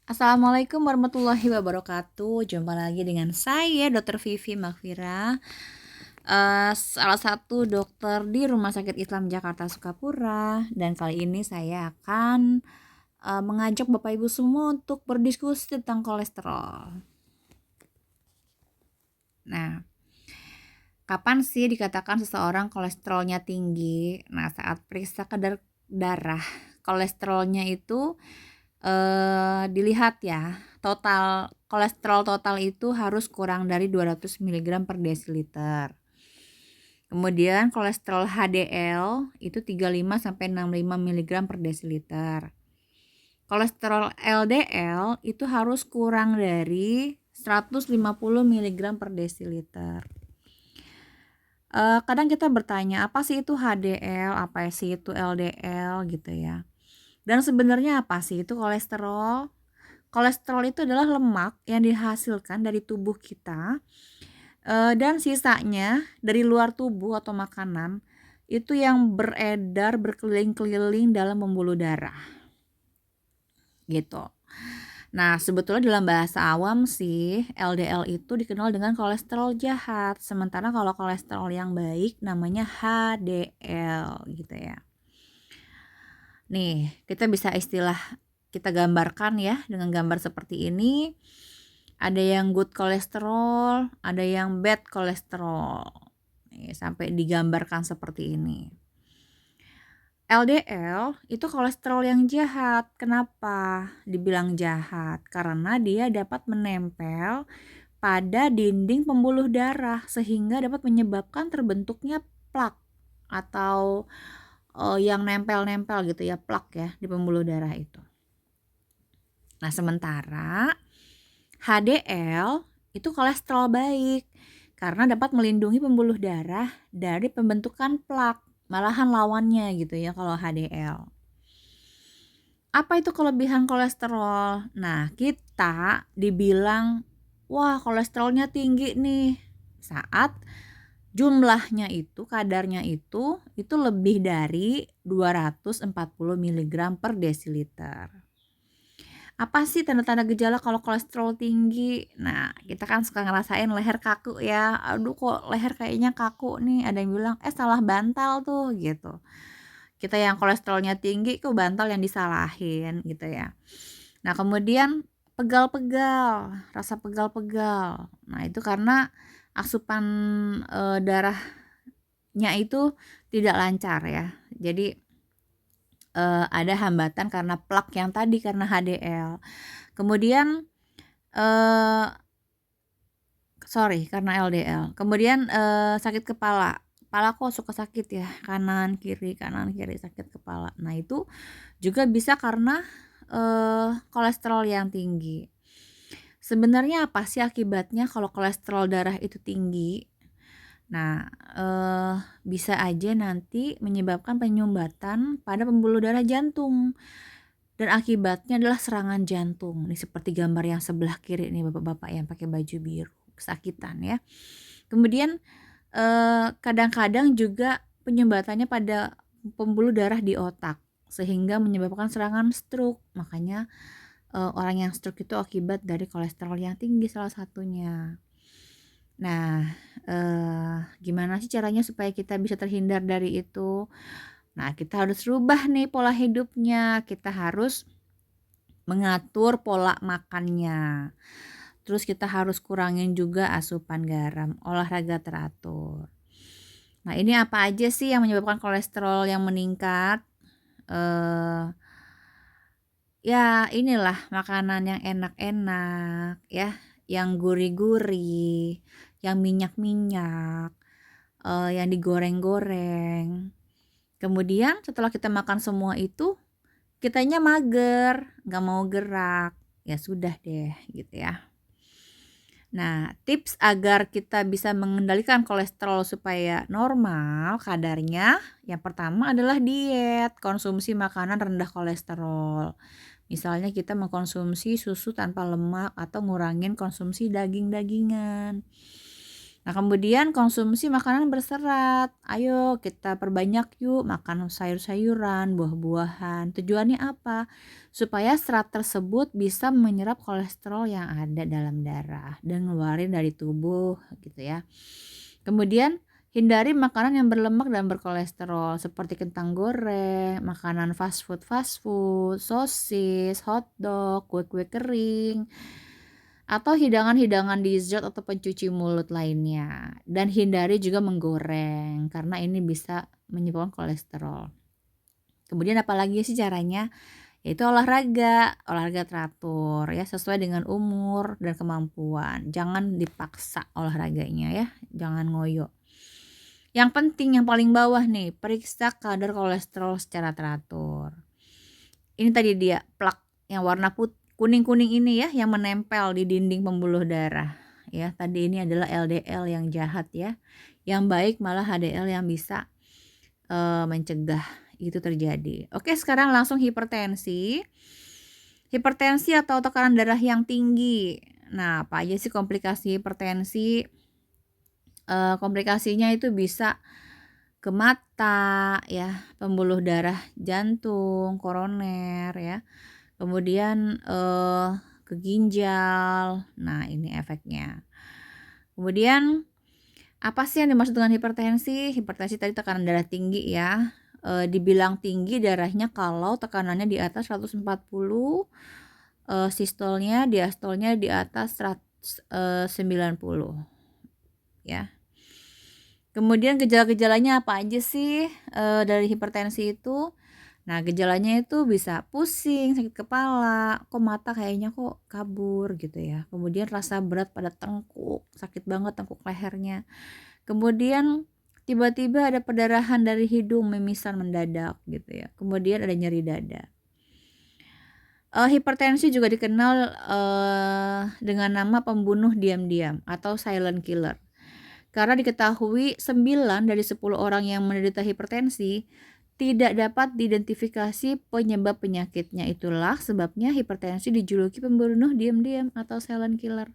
Assalamualaikum warahmatullahi wabarakatuh. Jumpa lagi dengan saya Dr. Vivi Makfira, salah satu dokter di Rumah Sakit Islam Jakarta Sukapura. Dan kali ini saya akan mengajak Bapak Ibu semua untuk berdiskusi tentang kolesterol. Nah, kapan sih dikatakan seseorang kolesterolnya tinggi? Nah, saat periksa kadar darah, kolesterolnya itu dilihat ya, total kolesterol total itu harus kurang dari 200 mg per desiliter. Kemudian kolesterol HDL itu 35 sampai 65 mg per desiliter. Kolesterol LDL itu harus kurang dari 150 mg per desiliter. Kadang kita bertanya, apa sih itu HDL, apa sih itu LDL gitu ya. Dan sebenarnya apa sih itu kolesterol? Kolesterol itu adalah lemak yang dihasilkan dari tubuh kita, dan sisanya dari luar tubuh atau makanan itu yang beredar berkeliling-keliling dalam pembuluh darah, gitu. Nah, sebetulnya dalam bahasa awam sih LDL itu dikenal dengan kolesterol jahat, sementara kalau kolesterol yang baik namanya HDL gitu ya. Nih, kita gambarkan ya dengan gambar seperti ini. Ada yang good kolesterol, ada yang bad kolesterol. Nih, sampai digambarkan seperti ini. LDL itu kolesterol yang jahat. Kenapa dibilang jahat? Karena dia dapat menempel pada dinding pembuluh darah sehingga dapat menyebabkan terbentuknya plak atau yang nempel-nempel gitu ya, plak ya di pembuluh darah itu. Nah, sementara HDL itu kolesterol baik karena dapat melindungi pembuluh darah dari pembentukan plak, malahan lawannya gitu ya kalau HDL. Apa itu kelebihan kolesterol? Nah, kita dibilang, wah kolesterolnya tinggi nih saat jumlahnya itu, kadarnya itu lebih dari 240 mg per desiliter. Apa sih tanda-tanda gejala kalau kolesterol tinggi? Nah, kita kan suka ngerasain leher kaku ya. Aduh, kok leher kayaknya kaku nih. Ada yang bilang, salah bantal tuh gitu. Kita yang kolesterolnya tinggi kok bantal yang disalahin gitu ya. Nah, kemudian pegal-pegal, rasa pegal-pegal. Nah, itu karena asupan darahnya itu tidak lancar ya. Jadi ada hambatan karena plak yang tadi, karena HDL. Kemudian karena LDL. Kemudian sakit kepala. Kepala kok suka sakit ya, kanan kiri sakit kepala. Nah, itu juga bisa karena kolesterol yang tinggi. Sebenarnya apa sih akibatnya kalau kolesterol darah itu tinggi? Nah, bisa aja nanti menyebabkan penyumbatan pada pembuluh darah jantung. Dan akibatnya adalah serangan jantung. Nih seperti gambar yang sebelah kiri nih, bapak-bapak yang pakai baju biru, kesakitan ya. Kemudian kadang-kadang juga penyumbatannya pada pembuluh darah di otak sehingga menyebabkan serangan stroke. Makanya orang yang stroke itu akibat dari kolesterol yang tinggi salah satunya. Nah, gimana sih caranya supaya kita bisa terhindar dari itu? Nah, kita harus rubah nih pola hidupnya. Kita harus mengatur pola makannya. Terus kita harus kurangin juga asupan garam, olahraga teratur. Nah, ini apa aja sih yang menyebabkan kolesterol yang meningkat? Ya inilah makanan yang enak-enak ya, yang gurih-gurih, yang minyak-minyak, yang digoreng-goreng. Kemudian setelah kita makan semua itu, kitanya mager, nggak mau gerak, ya sudah deh gitu ya. Nah, tips agar kita bisa mengendalikan kolesterol supaya normal kadarnya, yang pertama adalah diet, konsumsi makanan rendah kolesterol. Misalnya kita mengkonsumsi susu tanpa lemak atau ngurangin konsumsi daging-dagingan. Nah, kemudian konsumsi makanan berserat. Ayo kita perbanyak yuk makan sayur-sayuran, buah-buahan. Tujuannya apa? Supaya serat tersebut bisa menyerap kolesterol yang ada dalam darah dan ngeluarin dari tubuh gitu ya. Kemudian hindari makanan yang berlemak dan berkolesterol seperti kentang goreng, makanan fast food, sosis, hotdog, kue-kue kering, atau hidangan-hidangan dessert atau pencuci mulut lainnya. Dan hindari juga menggoreng karena ini bisa menyebabkan kolesterol. Kemudian apalagi sih caranya? Yaitu olahraga teratur ya sesuai dengan umur dan kemampuan. Jangan dipaksa olahraganya ya, jangan ngoyo. Yang penting yang paling bawah nih, periksa kadar kolesterol secara teratur. Ini tadi dia plak yang warna kuning-kuning ini ya yang menempel di dinding pembuluh darah ya. Tadi ini adalah LDL yang jahat ya. Yang baik malah HDL yang bisa mencegah itu terjadi. Oke, sekarang langsung hipertensi. Hipertensi atau tekanan darah yang tinggi. Nah, apa aja sih komplikasi hipertensi? Komplikasinya itu bisa ke mata ya, pembuluh darah jantung, koroner ya. Kemudian ke ginjal. Nah, ini efeknya. Kemudian apa sih yang dimaksud dengan hipertensi? Hipertensi tadi tekanan darah tinggi ya. Dibilang tinggi darahnya kalau tekanannya di atas 140, sistolnya, diastolnya di atas 190 ya. Kemudian gejala-gejalanya apa aja sih dari hipertensi itu? Nah, gejalanya itu bisa pusing, sakit kepala, kok mata kayaknya kok kabur gitu ya. Kemudian rasa berat pada tengkuk, sakit banget tengkuk lehernya. Kemudian tiba-tiba ada perdarahan dari hidung, mimisan mendadak gitu ya. Kemudian ada nyeri dada. Hipertensi juga dikenal dengan nama pembunuh diam-diam atau silent killer. Karena diketahui 9 dari 10 orang yang menderita hipertensi tidak dapat diidentifikasi penyebab penyakitnya. Itulah sebabnya hipertensi dijuluki pembunuh diam-diam atau silent killer.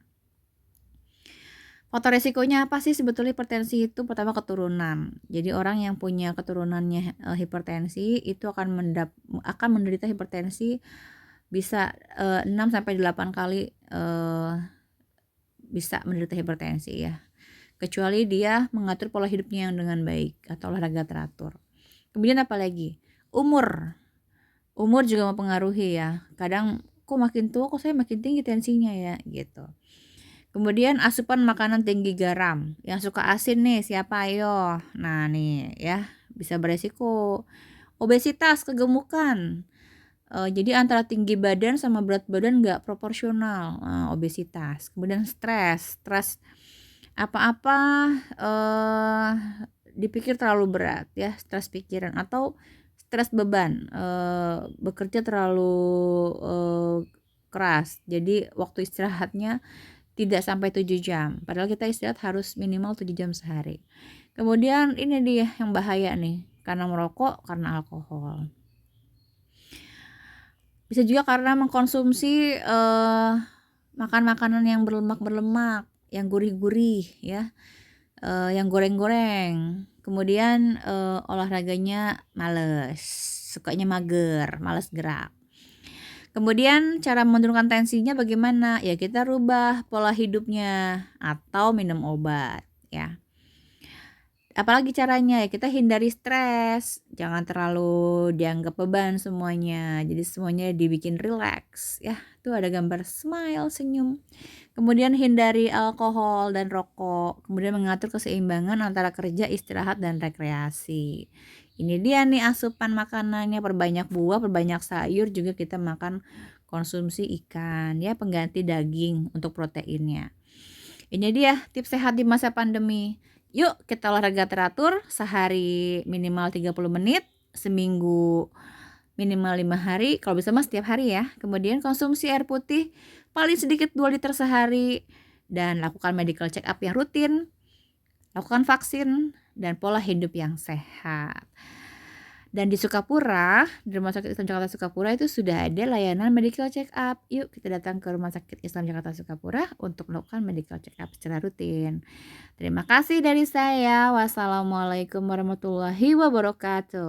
Faktor resikonya apa sih sebetulnya hipertensi itu? Pertama, keturunan. Jadi orang yang punya keturunannya hipertensi itu akan menderita hipertensi bisa 6 sampai 8 kali bisa menderita hipertensi ya. Kecuali dia mengatur pola hidupnya yang dengan baik atau olahraga teratur. Kemudian apa lagi? Umur juga mempengaruhi ya. Kadang kok makin tua kok saya makin tinggi tensinya ya gitu. Kemudian asupan makanan tinggi garam. Yang suka asin nih siapa ayo? Nah nih ya bisa beresiko obesitas, kegemukan. Jadi antara tinggi badan sama berat badan nggak proporsional. Obesitas. Kemudian stres apa-apa dipikir terlalu berat ya, stres pikiran atau stres beban, bekerja terlalu keras. Jadi waktu istirahatnya tidak sampai 7 jam. Padahal kita istirahat harus minimal 7 jam sehari. Kemudian ini dia yang bahaya nih, karena merokok, karena alkohol. Bisa juga karena mengkonsumsi makan makanan yang berlemak, yang gurih-gurih ya, yang goreng-goreng. Kemudian olahraganya males, sukanya mager, males gerak. Kemudian cara menurunkan tensinya bagaimana? Ya kita rubah pola hidupnya atau minum obat ya. Apalagi caranya? Ya kita hindari stres, jangan terlalu dianggap beban semuanya. Jadi semuanya dibikin relax ya. Tuh ada gambar smile, senyum. Kemudian hindari alkohol dan rokok. Kemudian mengatur keseimbangan antara kerja, istirahat, dan rekreasi. Ini dia nih asupan makanannya, perbanyak buah, perbanyak sayur, juga kita makan konsumsi ikan ya, pengganti daging untuk proteinnya. Ini dia tips sehat di masa pandemi. Yuk kita olahraga teratur, sehari minimal 30 menit, seminggu minimal 5 hari, kalau bisa mas setiap hari ya. Kemudian konsumsi air putih paling sedikit 2 liter sehari, dan lakukan medical check up yang rutin, lakukan vaksin, dan pola hidup yang sehat. Dan di Sukapura, di Rumah Sakit Islam Jakarta Sukapura itu sudah ada layanan medical check up. Yuk kita datang ke Rumah Sakit Islam Jakarta Sukapura untuk melakukan medical check up secara rutin. Terima kasih dari saya. Wassalamualaikum warahmatullahi wabarakatuh.